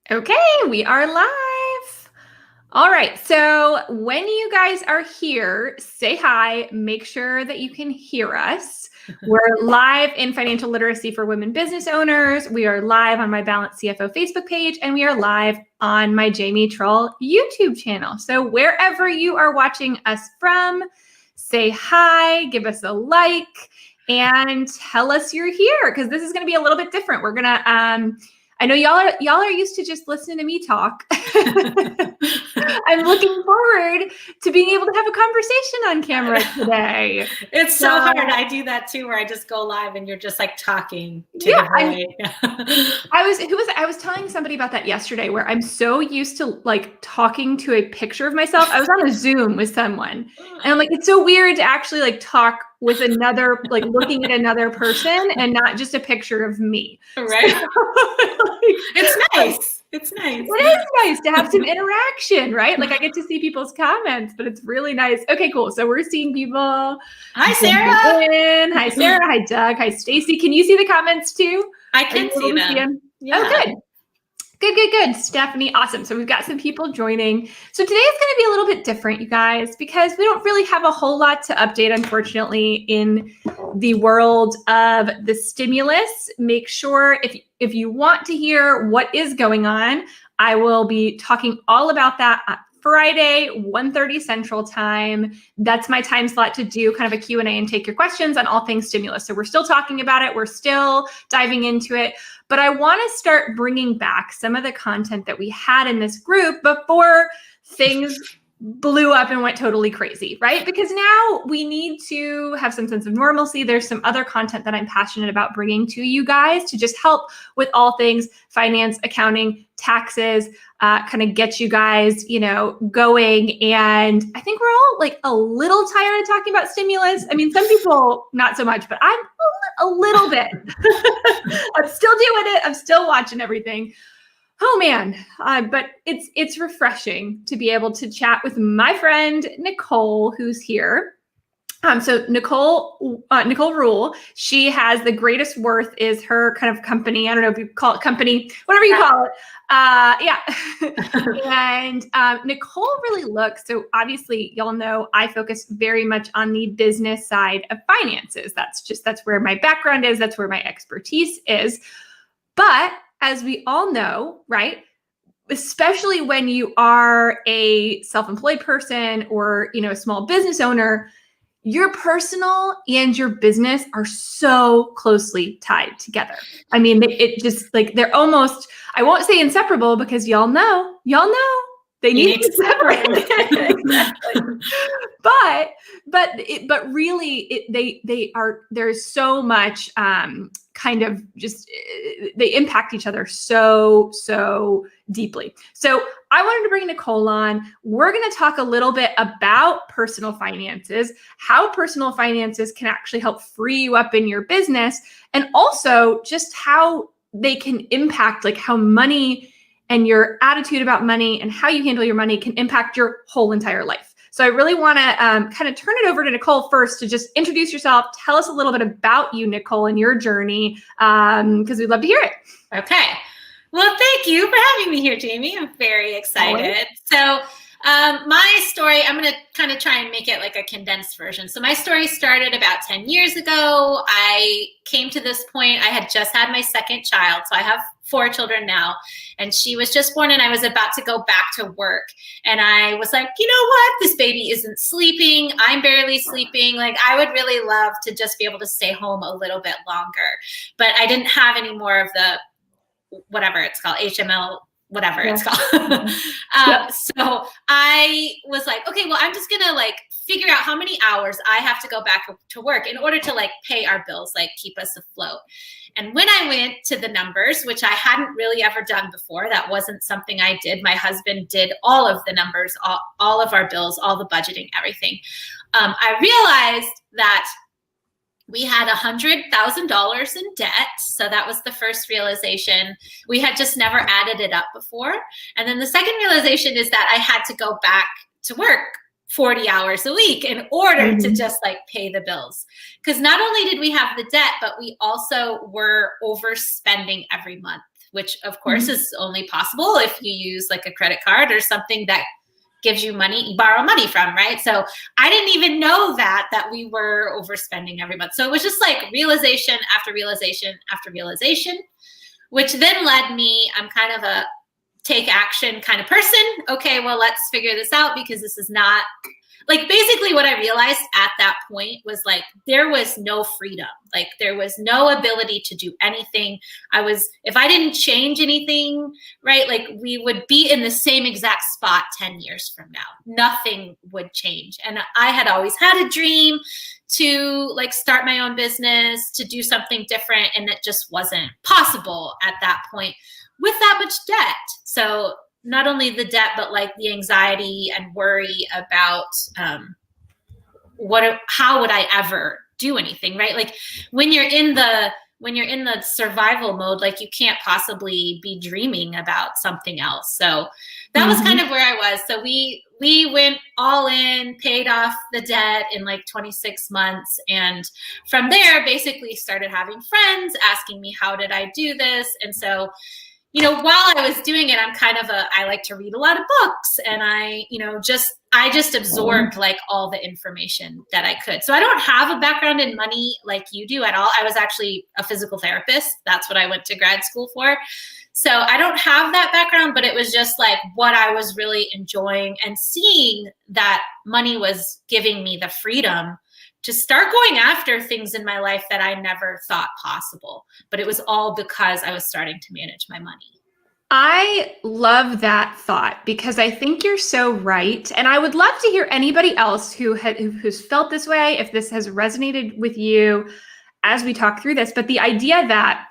Okay, we are live. All right, so when you guys are here, say hi, make sure that you can hear us. We're live in Financial Literacy for Women Business Owners. We are live on my Balance CFO Facebook page, and we are live on my Jamie Trull YouTube channel. So wherever you are watching us from, say hi, give us a like, and tell us you're here, because this is going to be a little bit different. We're going to I know y'all are used to just listening to me talk. I'm looking forward to being able to have a conversation on camera today. It's so hard. I do that too, where I just go live and you're just like talking to the void. I was telling somebody about that yesterday, where I'm so used to like talking to a picture of myself. I was on a Zoom with someone, and I'm like, it's so weird to actually like talk with another, like looking at another person and not just a picture of me. Right. It's nice. It's nice. It is nice to have some interaction, right? Like I get to see people's comments, but it's really nice. Okay, cool. So we're seeing people. Hi, Sarah. Hi, Sarah. Hi, Doug. Hi, Stacy. Can you see the comments too? I can see them. Yeah. Oh, good. Good. Stephanie, awesome. So we've got some people joining. So today is going to be a little bit different, you guys, because we don't really have a whole lot to update, unfortunately, in the world of the stimulus. Make sure if you want to hear what is going on, I will be talking all about that on Friday, 1:30 Central Time. That's my time slot to do kind of a Q&A and take your questions on all things stimulus. So we're still talking about it. We're still diving into it. But I want to start bringing back some of the content that we had in this group before things blew up and went totally crazy, right? Because now we need to have some sense of normalcy. There's some other content that I'm passionate about bringing to you guys to just help with all things finance, accounting, taxes, kind of get you guys, going. And I think we're all like a little tired of talking about stimulus. I mean, some people not so much, but I'm a little bit. I'm still doing it. I'm still watching everything. Oh man, but it's refreshing to be able to chat with my friend Nicole, who's here. So Nicole Rule, she has The Greatest Worth is her kind of company. I don't know if you call it company, whatever you call it. Yeah. And Nicole really looks, so obviously y'all know I focus very much on the business side of finances. That's where my background is. That's where my expertise is. But as we all know, right, especially when you are a self-employed person or, a small business owner, your personal and your business are so closely tied together. I mean, it just like they're almost, I won't say inseparable, because y'all know they need to be separated. Exactly. But really they are, there's so much kind of just, they impact each other so deeply. So I wanted to bring Nicole on. We're going to talk a little bit about personal finances, how personal finances can actually help free you up in your business, and also just how they can impact like how money and your attitude about money and how you handle your money can impact your whole entire life. So I really want to kind of turn it over to Nicole first to just introduce yourself. Tell us a little bit about you, Nicole, and your journey, because we'd love to hear it. Okay. Well, thank you for having me here, Jamie. I'm very excited. So my story, I'm going to kind of try and make it like a condensed version. So my story started about 10 years ago. I came to this point. I had just had my second child. So I have 4 children now, and she was just born, and I was about to go back to work. And I was like, you know what? This baby isn't sleeping. I'm barely sleeping. Like, I would really love to just be able to stay home a little bit longer. But I didn't have any more of the, whatever it's called, HML, whatever it's called. So I was like, okay, well, I'm just going to like figure out how many hours I have to go back to work in order to like pay our bills, like keep us afloat. And when I went to the numbers, which I hadn't really ever done before, that wasn't something I did. My husband did all of the numbers, all of our bills, all the budgeting, everything. I realized that we had $100,000 in debt. So that was the first realization. We had just never added it up before. And then the second realization is that I had to go back to work 40 hours a week in order to just like pay the bills. Because not only did we have the debt, but we also were overspending every month. which of course is only possible if you use like a credit card or something that gives you money, you borrow money from, right? So I didn't even know that we were overspending every month. So it was just like realization after realization after realization, which then led me, I'm kind of a take action kind of person. Okay, well, let's figure this out, because this is not, like, basically what I realized at that point was like, there was no freedom. Like, there was no ability to do anything. If I didn't change anything, right, like we would be in the same exact spot 10 years from now. Nothing would change. And I had always had a dream to like start my own business, to do something different. And it just wasn't possible at that point with that much debt. So not only the debt, but like the anxiety and worry about how would I ever do anything, right? Like when you're in the survival mode, like you can't possibly be dreaming about something else. So that was kind of where I was. So we went all in, paid off the debt in like 26 months. And from there, basically started having friends asking me, how did I do this? And so, you know, while I was doing it, I like to read a lot of books, and I just absorbed like all the information that I could. So I don't have a background in money like you do at all. I was actually a physical therapist. That's what I went to grad school for. So I don't have that background, but it was just like what I was really enjoying, and seeing that money was giving me the freedom to start going after things in my life that I never thought possible. But it was all because I was starting to manage my money. I love that thought, because I think you're so right. And I would love to hear anybody else who's felt this way, if this has resonated with you as we talk through this. But the idea that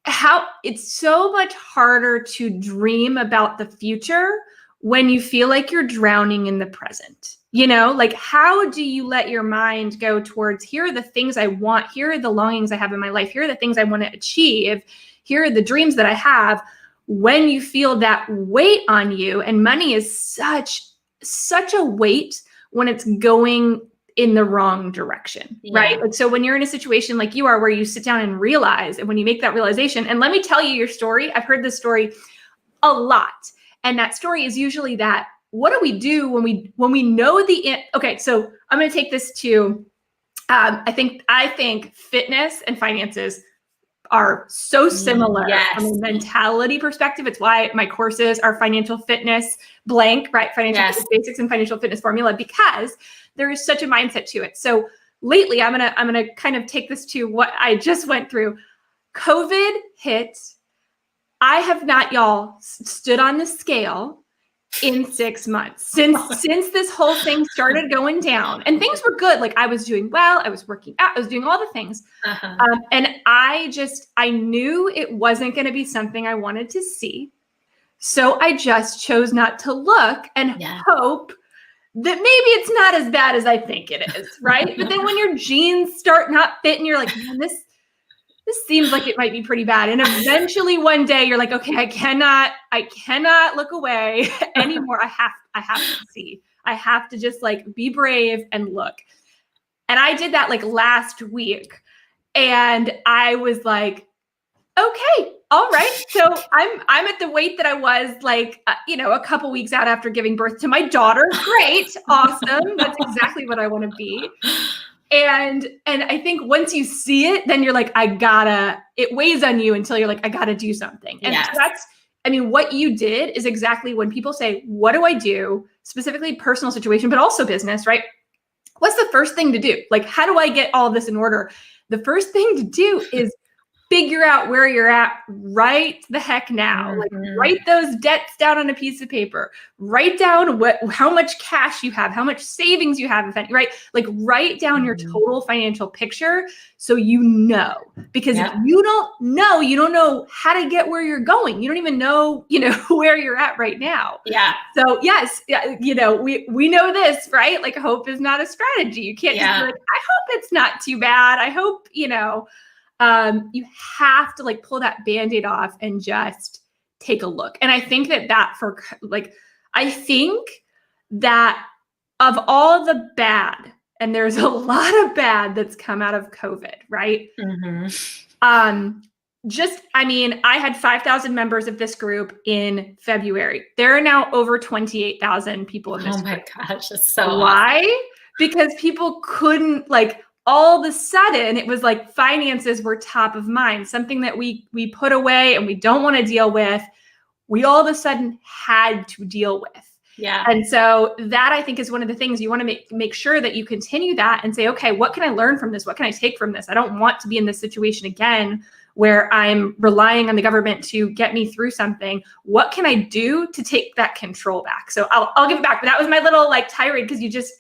how it's so much harder to dream about the future when you feel like you're drowning in the present. You know, like, how do you let your mind go towards, here are the things I want, here are the longings I have in my life, here are the things I want to achieve, here are the dreams that I have, when you feel that weight on you? And money is such a weight when it's going in the wrong direction, right? Like, so when you're in a situation like you are, where you sit down and realize, and when you make that realization, and let me tell you your story, I've heard this story a lot. And that story is usually that, what do we do when we know okay, so I'm going to take this to, I think fitness and finances are so similar from a mentality perspective. It's why my courses are financial fitness blank, right? Financial fitness basics and financial fitness formula, because there is such a mindset to it. So lately, I'm gonna kind of take this to what I just went through. COVID hit. I have not, y'all, stood on the scale in 6 months since this whole thing started going down, and things were good. Like, I was doing well, I was working out, I was doing all the things. And I knew it wasn't going to be something I wanted to see. So I just chose not to look and hope that maybe it's not as bad as I think it is. Right. But then when your jeans start not fitting, you're like, man, this seems like it might be pretty bad. And eventually one day you're like, okay, I cannot look away anymore. I have to see. I have to just like be brave and look. And I did that like last week. And I was like, okay, all right. So I'm at the weight that I was like, a couple weeks out after giving birth to my daughter. Great. Awesome. That's exactly what I want to be. And I think once you see it, then you're like, it weighs on you until you're like, I gotta do something. And so what you did is exactly when people say, what do I do? Specifically personal situation, but also business, right? What's the first thing to do? Like, how do I get all this in order? The first thing to do is figure out where you're at right the heck now. Like, write those debts down on a piece of paper. Write down how much cash you have, how much savings you have, if any, right? Like, write down your total financial picture, so you know. Because if you don't know how to get where you're going. You don't even know, where you're at right now. Yeah. So yes, we know this, right? Like, hope is not a strategy. You can't just be like, I hope it's not too bad. I hope, you have to like pull that Band-Aid off and just take a look. And I think I think that of all the bad, and there's a lot of bad that's come out of COVID, right? I had 5,000 members of this group in February. There are now over 28,000 people in this group. Oh my gosh, that's so Why? awesome. Because people couldn't, all of a sudden it was like finances were top of mind, something that we put away and we don't want to deal with. We all of a sudden had to deal with. Yeah. And so that, I think, is one of the things you want to make sure that you continue that and say, okay, what can I learn from this? What can I take from this? I don't want to be in this situation again where I'm relying on the government to get me through something. What can I do to take that control back? So I'll give it back. But that was my little tirade, because you just,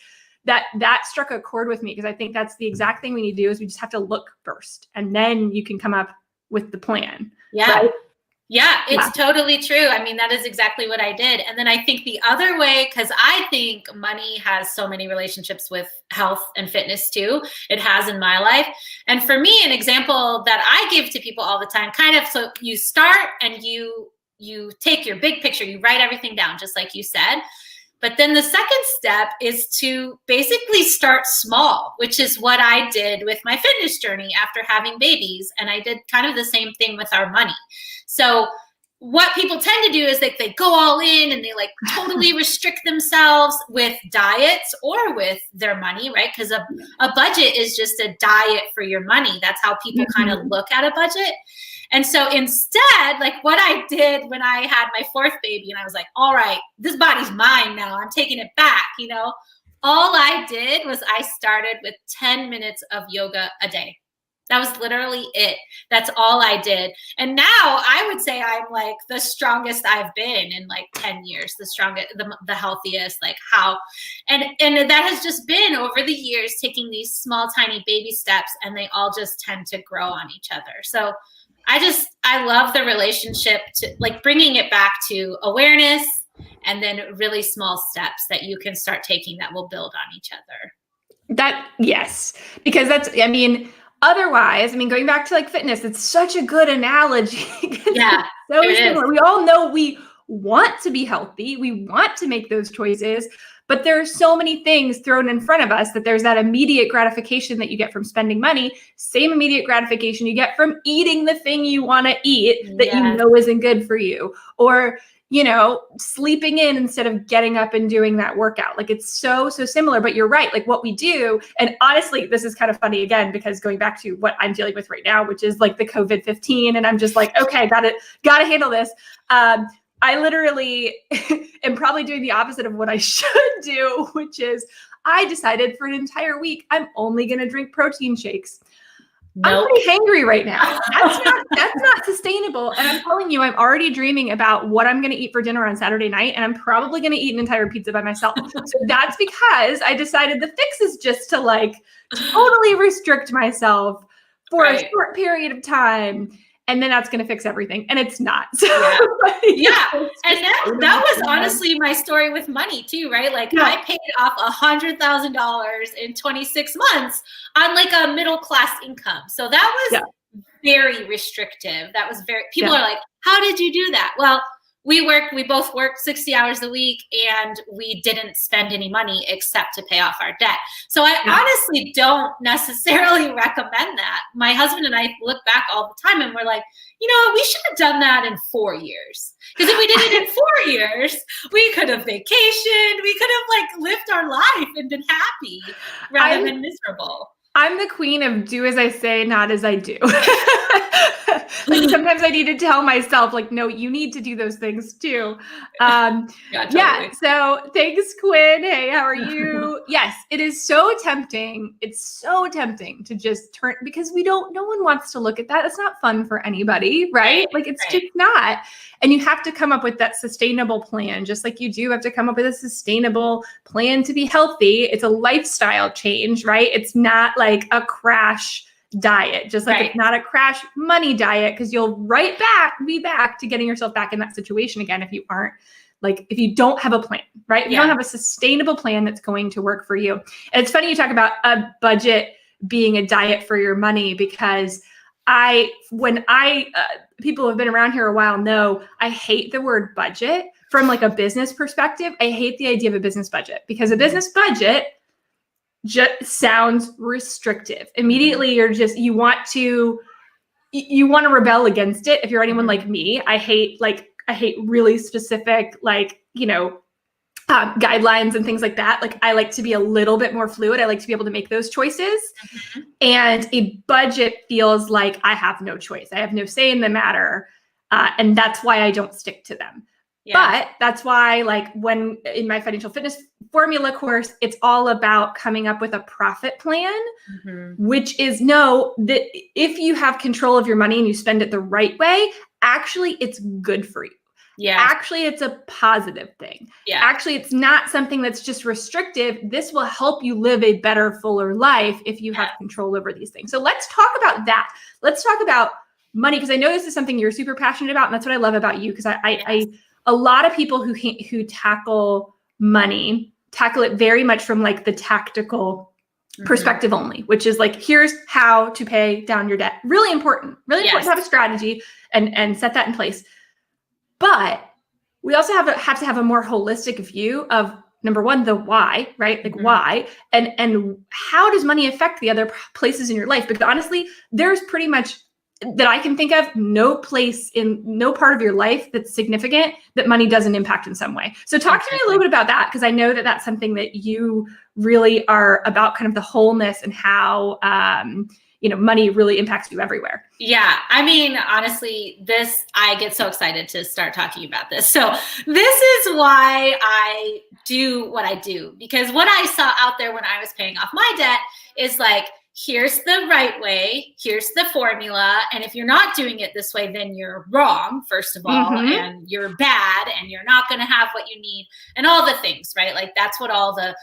that struck a chord with me, because I think that's the exact thing we need to do, is we just have to look first, and then you can come up with the plan. Yeah. Right? Yeah, it's totally true. I mean, that is exactly what I did. And then I think the other way, because I think money has so many relationships with health and fitness too. It has in my life. And for me, an example that I give to people all the time, so you start and you take your big picture, you write everything down, just like you said. But then the second step is to basically start small, which is what I did with my fitness journey after having babies. And I did kind of the same thing with our money. So what people tend to do is they go all in and they totally restrict themselves with diets or with their money, right? Because a budget is just a diet for your money. That's how people kind of look at a budget. And so instead, what I did when I had my fourth baby, and I was like, all right, this body's mine now. I'm taking it back, All I did was I started with 10 minutes of yoga a day. That was literally it. That's all I did. And now I would say I'm the strongest I've been in 10 years, the strongest, the healthiest, and that has just been over the years, taking these small, tiny baby steps, and they all just tend to grow on each other. So I love the relationship to bringing it back to awareness, and then really small steps that you can start taking that will build on each other. Yes, because otherwise, going back to fitness, it's such a good analogy. Yeah, so similar. We all know we want to be healthy. We want to make those choices, but there are so many things thrown in front of us that there's that immediate gratification that you get from spending money, same immediate gratification you get from eating the thing you want to eat that you know isn't good for you, or sleeping in instead of getting up and doing that workout. It's so similar, but you're right. What we do, and honestly, this is kind of funny again, because going back to what I'm dealing with right now, which is the COVID-15, and I'm just okay, gotta handle this. I literally am probably doing the opposite of what I should do, which is I decided for an entire week, I'm only going to drink protein shakes. Nope. I'm pretty hangry right now. That's not sustainable. And I'm telling you, I'm already dreaming about what I'm going to eat for dinner on Saturday night. And I'm probably going to eat an entire pizza by myself. So that's because I decided the fix is just to totally restrict myself for a short period of time. And then that's going to fix everything. And it's not. So, yeah. And that was honestly my story with money too, right? I paid off $100,000 in 26 months on a middle-class income. So that was very restrictive. That was people are like, how did you do that? Well, we both worked 60 hours a week, and we didn't spend any money except to pay off our debt. So I honestly don't necessarily recommend that. My husband and I look back all the time and we're like, we should have done that in 4 years. Because if we did it in 4 years, we could have vacationed, we could have lived our life and been happy rather than miserable. I'm the queen of do as I say, not as I do. Sometimes I need to tell myself, no, you need to do those things too. Totally. Yeah. So thanks, Quinn. Hey, how are you? Yes, it is so tempting. It's so tempting to just turn, because no one wants to look at that. It's not fun for anybody, right? It's just not. And you have to come up with that sustainable plan, just like you do have to come up with a sustainable plan to be healthy. It's a lifestyle change, right? It's not a crash diet, just it's not a crash money diet, because you'll be back to getting yourself back in that situation again if you aren't if you don't have a plan, right? If you don't have a sustainable plan that's going to work for you. And it's funny you talk about a budget being a diet for your money, because people who have been around here a while know I hate the word budget from a business perspective. I hate the idea of a business budget, because a business budget just sounds restrictive. Immediately, you want to you want to rebel against it. If you're anyone like me, I hate really specific, guidelines and things like that. Like, I like to be a little bit more fluid. I like to be able to make those choices. Mm-hmm. And a budget feels like I have no choice. I have no say in the matter. And that's why I don't stick to them. Yeah. But that's why, like, when in my financial fitness formula course, it's all about coming up with a profit plan, which is that if you have control of your money and you spend it the right way, actually it's good for you. Yeah. Actually, it's a positive thing. Yeah. Actually, it's not something that's just restrictive. This will help you live a better, fuller life if you have control over these things. So let's talk about that. Let's talk about money, because I know this is something you're super passionate about, and that's what I love about you. Because I a lot of people who tackle money tackle it very much from like the tactical perspective only, which is like, here's how to pay down your debt. Really important to have a strategy and set that in place. But we also have to have a more holistic view of, number one, the why, right? Like why, and how does money affect the other places in your life? Because honestly, there's pretty much, that I can think of, no part of your life that's significant that money doesn't impact in some way. So talk to me a little bit about that, because I know that that's something that you really are about, kind of the wholeness and how, money really impacts you everywhere. Yeah. I mean, honestly, I get so excited to start talking about this. So this is why I do what I do, because what I saw out there when I was paying off my debt is like, here's the right way, here's the formula. And if you're not doing it this way, then you're wrong, first of all, and you're bad, and you're not going to have what you need, and all the things, right? Like, that's what all the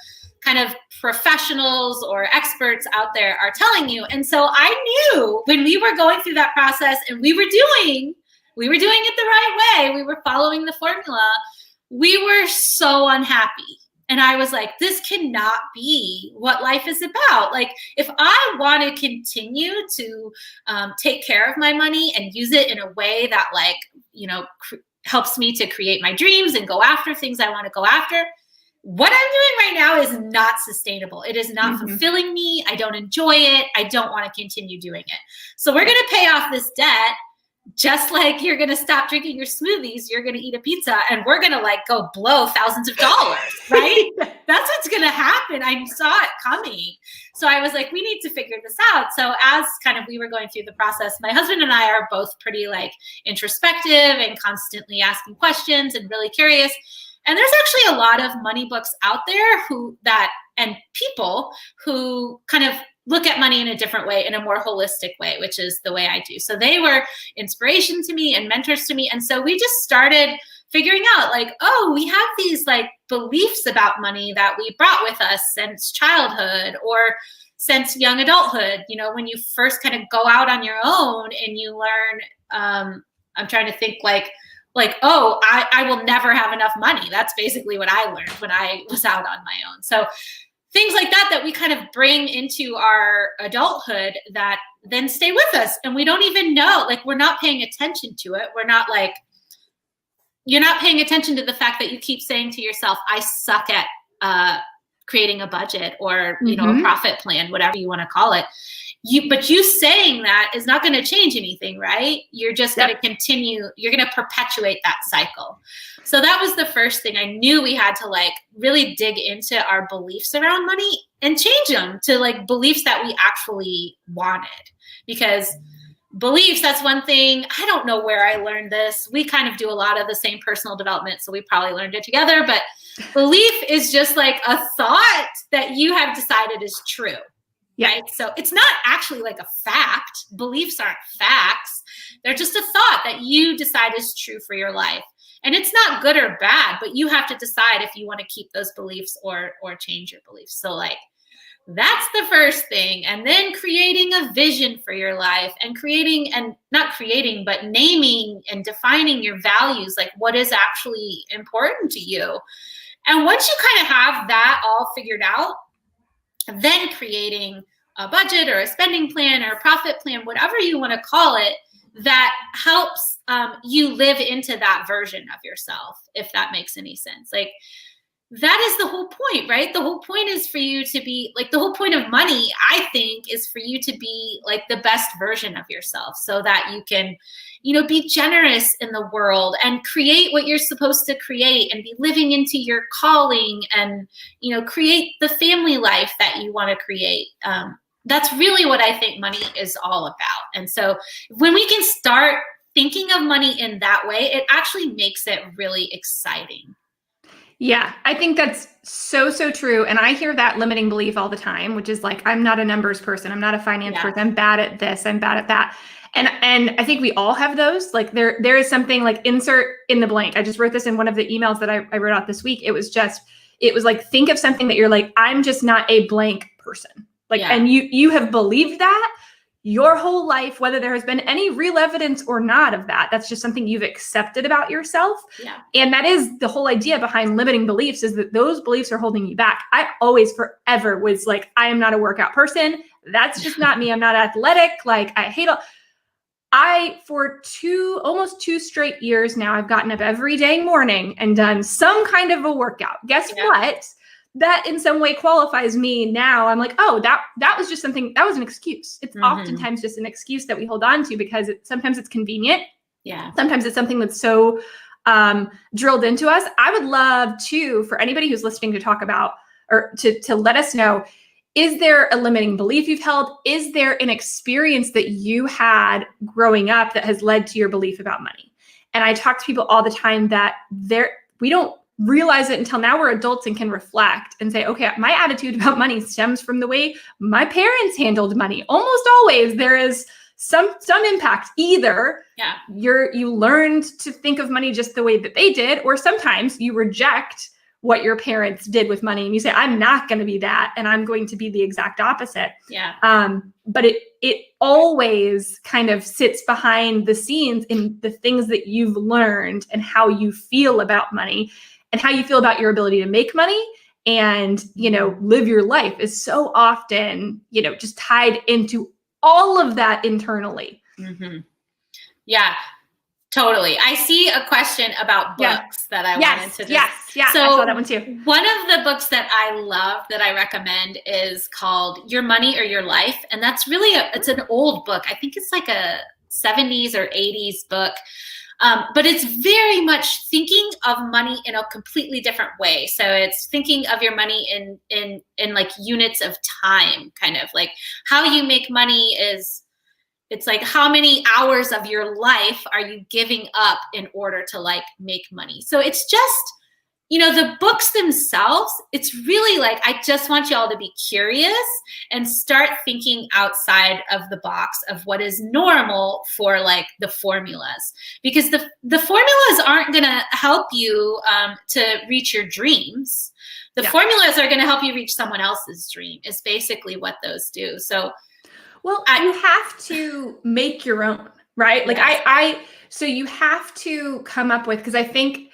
kind of professionals or experts out there are telling you. And so I knew when we were going through that process and we were doing it the right way, we were following the formula, we were so unhappy. And I was like, this cannot be what life is about. Like, if I want to continue to take care of my money and use it in a way that, like, helps me to create my dreams and go after things I want to go after, what I'm doing right now is not sustainable. It is not fulfilling me. I don't enjoy it. I don't want to continue doing it. So we're going to pay off this debt. Just like you're going to stop drinking your smoothies, you're going to eat a pizza, and we're going to like go blow thousands of dollars, right? That's what's going to happen. I saw it coming. So I was like, we need to figure this out. So as kind of we were going through the process, my husband and I are both pretty like introspective and constantly asking questions and really curious. And there's actually a lot of money books out there and people who kind of look at money in a different way, in a more holistic way, which is the way I do. So they were inspiration to me and mentors to me. And so we just started figuring out, like, oh, we have these like beliefs about money that we brought with us since childhood or since young adulthood. When you first kind of go out on your own and you learn, I'm trying to think like, oh, I will never have enough money. That's basically what I learned when I was out on my own. So things like that we kind of bring into our adulthood that then stay with us. And we don't even know, like, we're not paying attention to it. We're not like, you're not paying attention to the fact that you keep saying to yourself, I suck at creating a budget or, a profit plan, whatever you want to call it. But you saying that is not going to change anything, right? You're just going to continue, you're going to perpetuate that cycle. So that was the first thing. I knew we had to like really dig into our beliefs around money and change them to like beliefs that we actually wanted. Because beliefs, that's one thing. I don't know where I learned this. We kind of do a lot of the same personal development, so we probably learned it together. But belief is just like a thought that you have decided is true. Yeah. Right. So it's not actually like a fact. Beliefs aren't facts. They're just a thought that you decide is true for your life. And it's not good or bad, but you have to decide if you want to keep those beliefs or change your beliefs. So like, that's the first thing. And then creating a vision for your life and but naming and defining your values, like what is actually important to you. And once you kind of have that all figured out, then creating a budget or a spending plan or a profit plan, whatever you want to call it, that helps you live into that version of yourself, if that makes any sense. Like that is the whole point, right? The whole point is for you to be like, the whole point of money, I think, is for you to be like the best version of yourself so that you can, be generous in the world and create what you're supposed to create and be living into your calling and, create the family life that you want to create. That's really what I think money is all about. And so when we can start thinking of money in that way, it actually makes it really exciting. Yeah, I think that's so, so true. And I hear that limiting belief all the time, which is like, I'm not a numbers person. I'm not a finance person. I'm bad at this. I'm bad at that. And I think we all have those. Like there is something like insert in the blank. I just wrote this in one of the emails that I wrote out this week. It was like, think of something that you're like, I'm just not a blank person. Like, and you have believed that your whole life, whether there has been any real evidence or not of that. That's just something you've accepted about yourself. Yeah. And that is the whole idea behind limiting beliefs, is that those beliefs are holding you back. I always forever was like, I am not a workout person. That's just not me. I'm not athletic. Like I hate for almost 2 straight years now, I've gotten up every day morning and done some kind of a workout. Guess what? That in some way qualifies me now. I'm like, oh, that was just something, that was an excuse. It's oftentimes just an excuse that we hold on to because sometimes it's convenient. Yeah. Sometimes it's something that's so drilled into us. I would love to, for anybody who's listening, to talk about, or to let us know, is there a limiting belief you've held? Is there an experience that you had growing up that has led to your belief about money? And I talk to people all the time that we don't realize it until now we're adults and can reflect and say, okay, my attitude about money stems from the way my parents handled money. Almost always there is some impact. Either you learned to think of money just the way that they did, or sometimes you reject what your parents did with money and you say, I'm not going to be that, and I'm going to be the exact opposite. Yeah. But it always kind of sits behind the scenes in the things that you've learned and how you feel about money and how you feel about your ability to make money and, live your life is so often, just tied into all of that internally. Mm-hmm. Yeah, totally. I see a question about books that I wanted to just... Yeah, so I saw that one too. One of the books that I love that I recommend is called Your Money or Your Life. And that's really it's an old book. I think it's like a 70s or 80s book. But it's very much thinking of money in a completely different way. So it's thinking of your money in like units of time, kind of like how you make money it's like how many hours of your life are you giving up in order to like make money? So it's just, the books themselves, it's really like, I just want you all to be curious and start thinking outside of the box of what is normal for like the formulas, because the formulas aren't going to help you to reach your dreams. The formulas are going to help you reach someone else's dream is basically what those do. So, well, you have to make your own, right? Like so you have to come up with, because I think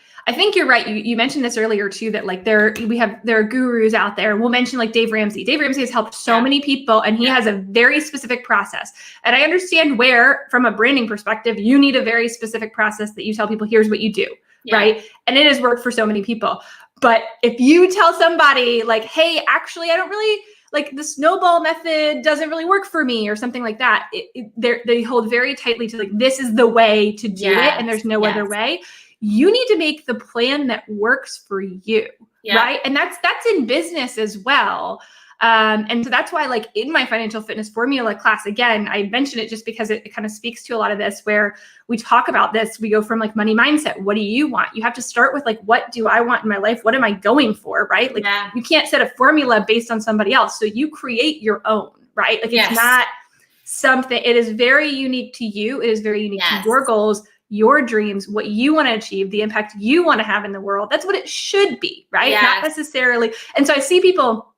you're right. You mentioned this earlier too, that like there are gurus out there. We'll mention like Dave Ramsey. Dave Ramsey has helped so many people, and he has a very specific process. And I understand where, from a branding perspective, you need a very specific process that you tell people, here's what you do, right? And it has worked for so many people. But if you tell somebody like, hey, actually, I don't really like the snowball method doesn't really work for me, or something like that, they hold very tightly to like, this is the way to do it, and there's no other way. You need to make the plan that works for you, right? And that's in business as well. And so that's why, like in my financial fitness formula class, again, I mention it just because it kind of speaks to a lot of this, where we talk about this. We go from like money mindset. What do you want? You have to start with like, what do I want in my life? What am I going for, right? Like you can't set a formula based on somebody else. So you create your own, right? Like it's not something, it is very unique to you. It is very unique to your goals, your dreams, what you want to achieve, the impact you want to have in the world. That's what it should be, right? Not necessarily. And so I see people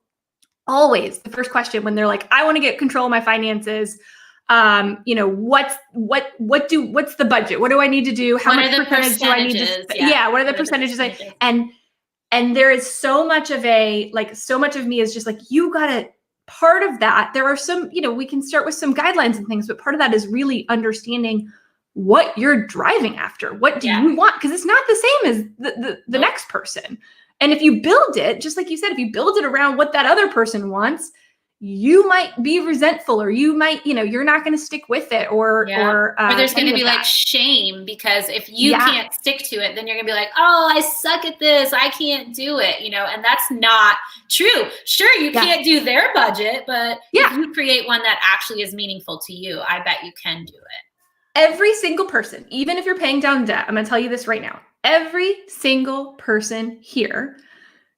always, the first question when they're like, I want to get control of my finances, what's the budget? What do I need to do? How much percentage do I need to spend? What are the percentages? And there is so much of me is just like, you gotta, part of that, there are some, we can start with some guidelines and things, but part of that is really understanding what you're driving after. What do you want? Because it's not the same as the next person. And if you build it, just like you said, if you build it around what that other person wants, you might be resentful, or you might, you're not going to stick with it, or there's going to be like shame, because if you can't stick to it, then you're going to be like, oh, I suck at this, I can't do it, and that's not true. Sure, you can't do their budget, but if you create one that actually is meaningful to you, I bet you can do it. Every single person, even if you're paying down debt, I'm going to tell you this right now, every single person here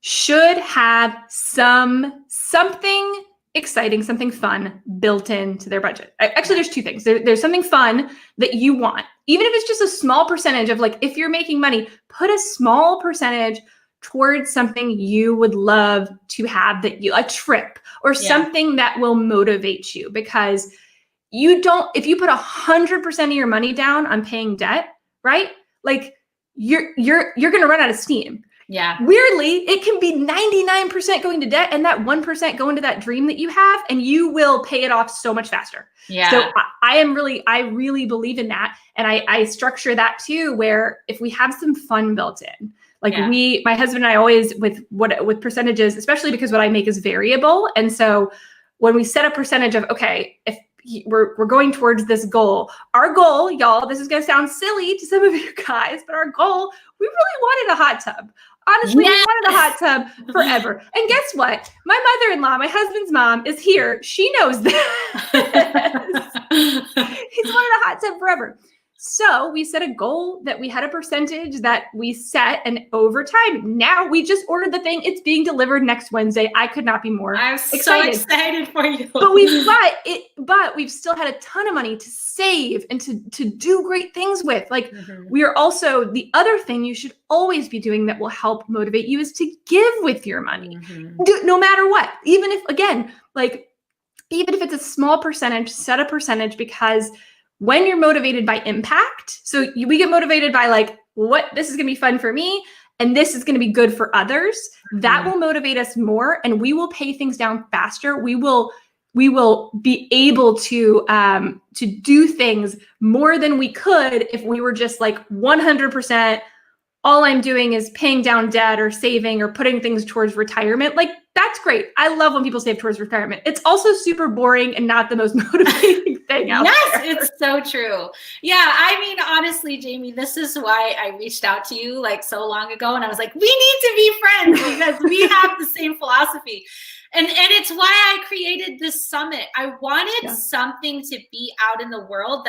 should have something exciting, something fun built into their budget. Actually, there's two things. There's something fun that you want, even if it's just a small percentage of, like, if you're making money, put a small percentage towards something you would love to have, a trip or something that will motivate you, because if you put 100% of your money down on paying debt, right? Like you're going to run out of steam. Yeah. Weirdly, it can be 99% going to debt and that 1% going to that dream that you have, and you will pay it off so much faster. Yeah. So I really believe in that. And I structure that too, where if we have some fun built in, like my husband and I always with percentages, especially because what I make is variable. And so when we set a percentage of, okay, if we're going towards this goal, our goal, y'all, this is going to sound silly to some of you guys, but our goal, we really wanted a hot tub. Honestly, we wanted a hot tub forever. And guess what? My mother-in-law, my husband's mom, is here. She knows this. He's wanted a hot tub forever. So we set a goal that we had a percentage that we set, and over time, now we just ordered the thing. It's being delivered next Wednesday. I could not be more excited. So excited for you. But we've still had a ton of money to save and to do great things with. Like we are also, the other thing you should always be doing that will help motivate you is to give with your money. No matter what, even if it's a small percentage, set a percentage, because when you're motivated by impact, so we get motivated by like, this is going to be fun for me, and this is going to be good for others. That will motivate us more, and we will pay things down faster. We will be able to do things more than we could if we were just like 100%. All I'm doing is paying down debt or saving or putting things towards retirement. Like, that's great. I love when people save towards retirement. It's also super boring and not the most motivating thing out there. Yes, it's so true. Yeah, I mean, honestly, Jamie, this is why I reached out to you like so long ago, and I was like, we need to be friends because we have the same philosophy. And it's why I created this summit. I wanted something to be out in the world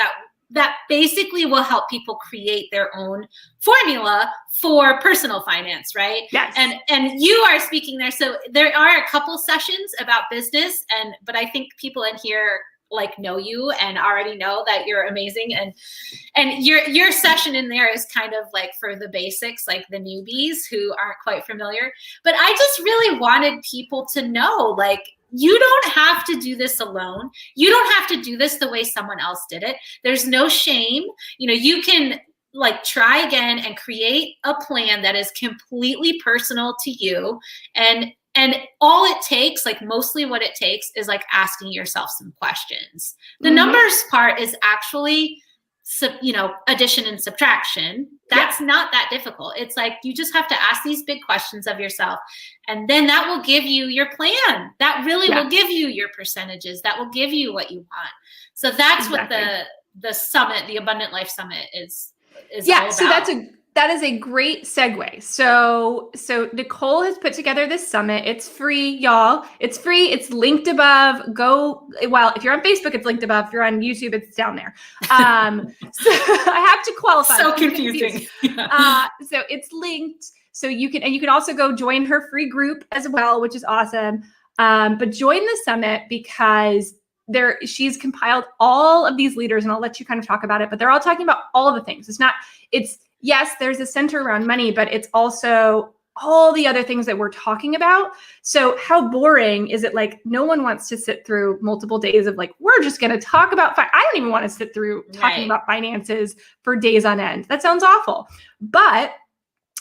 that basically will help people create their own formula for personal finance, right? Yes. And you are speaking there. So there are a couple sessions about business, but I think people in here like know you and already know that you're amazing. And your session in there is kind of like for the basics, like the newbies who aren't quite familiar. But I just really wanted people to know, like, you don't have to do this alone. You don't have to do this the way someone else did it. There's no shame. You can like try again and create a plan that is completely personal to you. And all it takes, like mostly what it takes, is like asking yourself some questions. The numbers part is actually, addition and subtraction. That's not that difficult. It's like, you just have to ask these big questions of yourself. And then that will give you your plan. That really will give you your percentages. That will give you what you want. So that's what the summit, the Abundant Life Summit is all about. So that is a great segue. So Nicole has put together this summit. It's free, y'all. It's free. It's linked above. If you're on Facebook, it's linked above. If you're on YouTube, it's down there. So I have to qualify. So confusing. So it's linked. So you can also go join her free group as well, which is awesome. But join the summit because she's compiled all of these leaders, and I'll let you kind of talk about it, but they're all talking about all of the things. Yes, there's a center around money, but it's also all the other things that we're talking about. So how boring is it? Like, no one wants to sit through multiple days of like, we're just going to talk about, I don't even want to sit through talking about finances for days on end. That sounds awful. But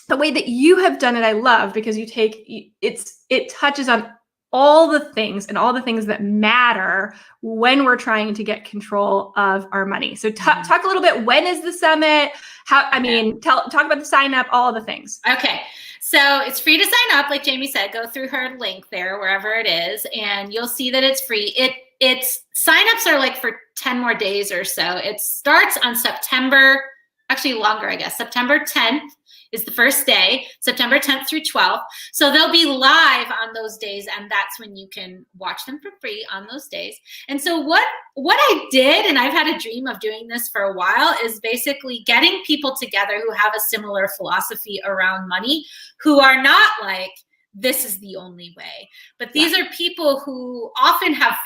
the way that you have done it, I love, because it touches on all the things and all the things that matter when we're trying to get control of our money. So talk a little bit, when is the summit? Talk about the sign up, all of the things. Okay. So it's free to sign up. Like Jamie said, go through her link there, wherever it is, and you'll see that it's free. It's signups are like for 10 more days or so. It starts on September, actually longer, I guess. September 10th is the first day, September 10th through 12th. So they'll be live on those days, and that's when you can watch them for free on those days. And so what I did, and I've had a dream of doing this for a while, is basically getting people together who have a similar philosophy around money, who are not like, this is the only way. But these are people who often have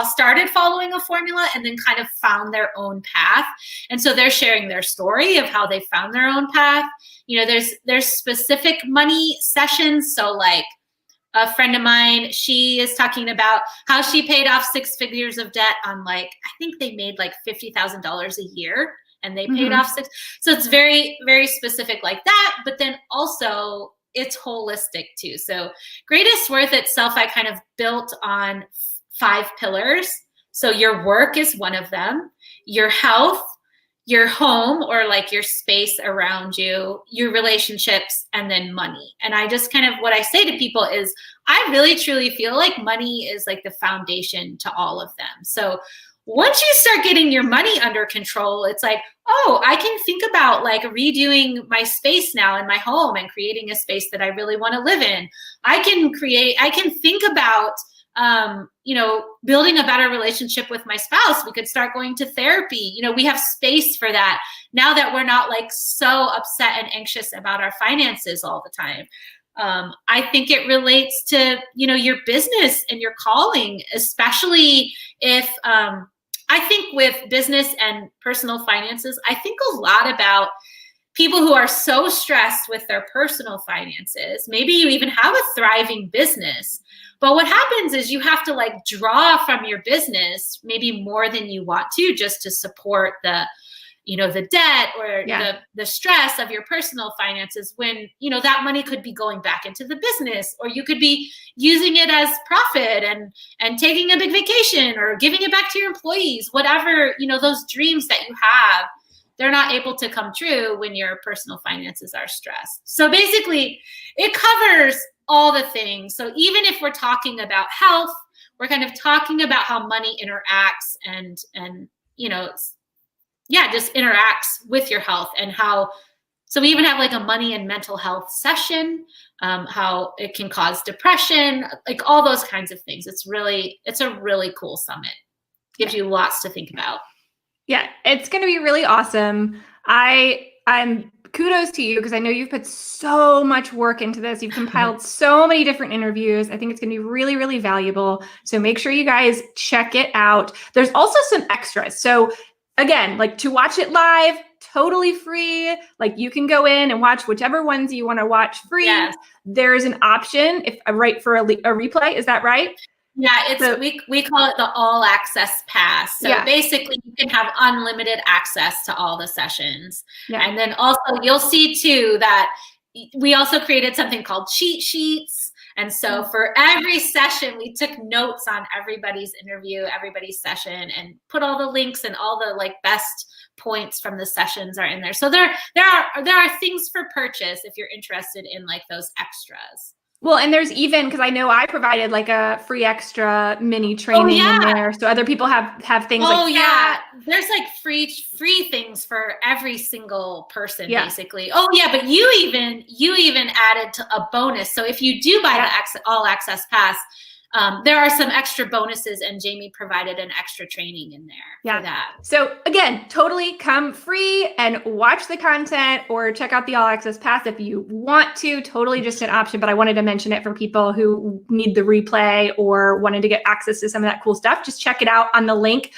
started following a formula and then kind of found their own path. And so they're sharing their story of how they found their own path. You know, there's specific money sessions. So like a friend of mine, she is talking about how she paid off 6 figures of debt on like, I think they made like $50,000 a year. And they paid off 6. So it's very, very specific like that. But then also it's holistic too. So Greatest Worth itself, I kind of built on 5 pillars. So your work is one of them, your health, your home or like your space around you, your relationships, and then money. And I just kind of, what I say to people is I really truly feel like money is like the foundation to all of them. So once you start getting your money under control, it's like, oh, I can think about like redoing my space now in my home and creating a space that I really want to live in. I can think about, building a better relationship with my spouse. We could start going to therapy. You know, we have space for that now that we're not like so upset and anxious about our finances all the time. I think it relates to, your business and your calling, especially if, I think with business and personal finances, I think a lot about people who are so stressed with their personal finances. Maybe you even have a thriving business, but what happens is you have to like draw from your business maybe more than you want to, just to support the debt or the stress of your personal finances, when, that money could be going back into the business, or you could be using it as profit and taking a big vacation or giving it back to your employees, whatever, those dreams that you have, they're not able to come true when your personal finances are stressed. So basically it covers all the things. So even if we're talking about health, we're kind of talking about how money interacts and just interacts with your health, and how, so we even have like a money and mental health session, how it can cause depression, like all those kinds of things. It's a really cool summit. Gives you lots to think about. Yeah, it's going to be really awesome. I'm kudos to you because I know you've put so much work into this. You've compiled so many different interviews. I think it's going to be really, really valuable. So make sure you guys check it out. There's also some extras. So again, like to watch it live, totally free. Like you can go in and watch whichever ones you want to watch free. Yes. There's an option for a replay. Is that right? Yeah, we call it the all access pass. So basically you can have unlimited access to all the sessions. Yeah. And then also you'll see too that we also created something called cheat sheets. And so for every session, we took notes on everybody's interview, everybody's session, and put all the links and all the like best points from the sessions are in there. So there are things for purchase if you're interested in like those extras. Well, and there's even, because I know I provided like a free extra mini training in there. So other people have things like that. There's like free things for every single person, basically. Oh yeah, but you even added to a bonus. So if you do buy the all access pass, there are some extra bonuses, and Jamie provided an extra training in there for that. So again, totally come free and watch the content, or check out the all access pass if you want to. Totally just an option, but I wanted to mention it for people who need the replay or wanted to get access to some of that cool stuff. Just check it out on the link.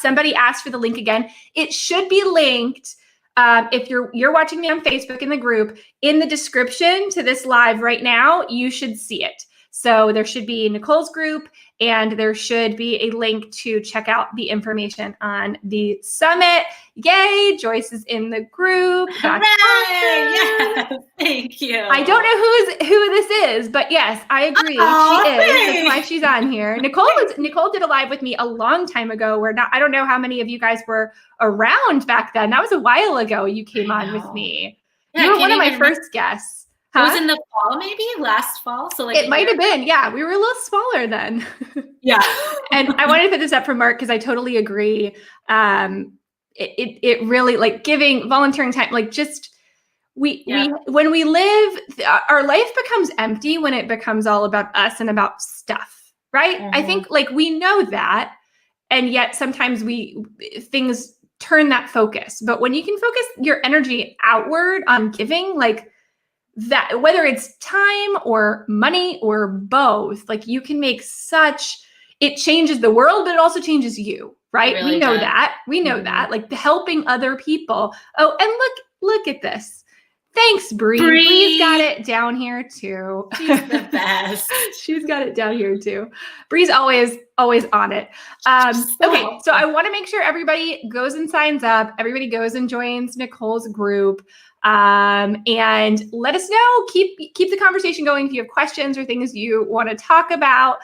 Somebody asked for the link again. It should be linked. If you're watching me on Facebook in the group, in the description to this live right now, you should see it. So there should be Nicole's group, and there should be a link to check out the information on the summit. Yay, Joyce is in the group. That's awesome. Yes, thank Thank you. I don't know who this is, but yes, I agree. Oh, she is. thanks. That's why she's on here. Nicole did a live with me a long time ago. I don't know how many of you guys were around back then. That was a while ago. You came on with me. Yeah, you were one of my first guests. It was in the fall, maybe last fall. So like it might have been. Yeah, we were a little smaller then. Yeah. And I wanted to put this up for Mark because I totally agree. It really like giving volunteering time, like just we when we live, our life becomes empty when it becomes all about us and about stuff, right? I think like we know that, and yet sometimes things turn that focus. But when you can focus your energy outward on giving, like that, whether it's time or money or both, like you can make it changes the world, but it also changes you, right? Really we know does. that. We know that. Like helping other people. Oh, and look at this. Thanks, Bree. Bree's got it down here too. She's the best. She's got it down here too. Bree's always on it. Okay, so I want to make sure everybody goes and signs up. Everybody goes and joins Nicole's group. And let us know. Keep the conversation going. If you have questions or things you want to talk about,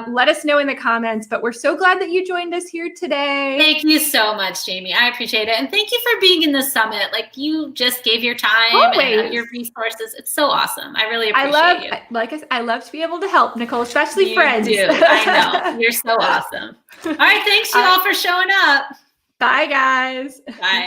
let us know in the comments. But we're so glad that you joined us here today. Thank you so much, Jamie. I appreciate it. And thank you for being in the summit. Like you just gave your time and your resources. It's so awesome. I really appreciate you. I love to be able to help, Nicole, especially friends. You do. I know. You're so awesome. All right. Thanks you all for showing up. Bye, guys. Bye.